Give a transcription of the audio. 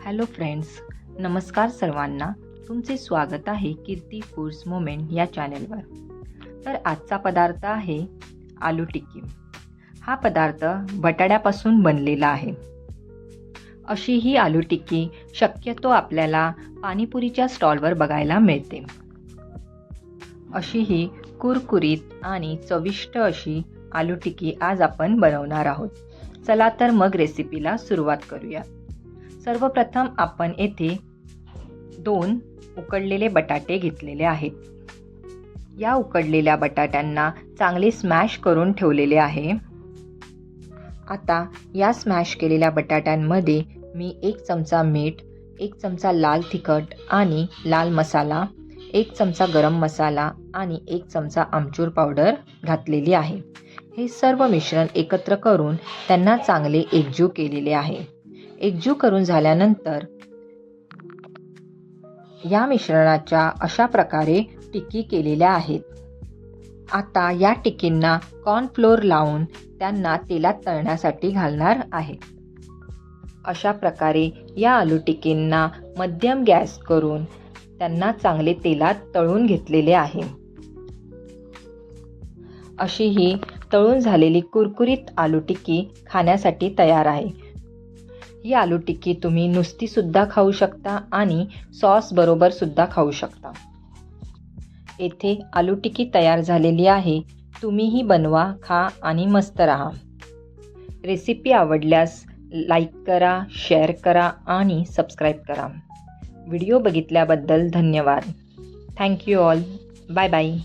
Hello friends, नमस्कार सर्वांना. तुमचे स्वागत आहे कीर्ती फूड्स मोमेंट या चॅनेलवर. तर आजचा पदार्थ आहे आलू टिक्की. हा पदार्थ बटाट्यापासून बनलेला आहे. अशी ही आलू टिक्की शक्यतो आपल्याला पाणीपुरीच्या स्टॉलवर बघायला मिळते. अशी ही कुरकुरीत आणि चविष्ट अशी आलू टिक्की आज आपण बनवणार आहोत. चला तर मग रेसिपीला सुरुवात करूया. सर्वप्रथम आपण येथे 2 उकडलेले बटाटे घेतलेले आहेत. या उकडलेल्या बटाट्यांना चांगले स्मॅश करून ठेवलेले आहे. आता या स्मॅश केलेल्या बटाट्यांमध्ये मी 1 चमचा मीठ, 1 चमचा लाल तिखट आणि लाल मसाला, 1 चमचा गरम मसाला आणि 1 चमचा आमचूर पावडर घातलेली आहे. हे सर्व मिश्रण एकत्र करून त्यांना चांगले एकजीव केलेले आहे. एकजीव करून झाल्यानंतर या मिश्रणाच्या अशा प्रकारे टिक्की केलेल्या आहेत. आता या टिक्कींना कॉर्नफ्लोअर लावून त्यांना तेलात तळण्यासाठी घालणार आहे. अशा प्रकारे या आलू टिक्कींना मध्यम गॅस करून त्यांना चांगले तेलात तळून घेतलेले आहे. अशी ही तळून झालेली कुरकुरीत आलू टिक्की खाण्यासाठी तयार आहे. ही आलू टिक्की तुम्ही नुसती सुद्धा खाऊ शकता आणि सॉस बरोबर सुद्धा खाऊ शकता. येथे आलू टिक्की तयार झालेली आहे. तुम्हीही बनवा, खा आणि मस्त राहा. रेसिपी आवडल्यास लाईक करा, शेअर करा आणि सबस्क्राईब करा. व्हिडिओ बघितल्याबद्दल धन्यवाद. Thank you all. Bye bye.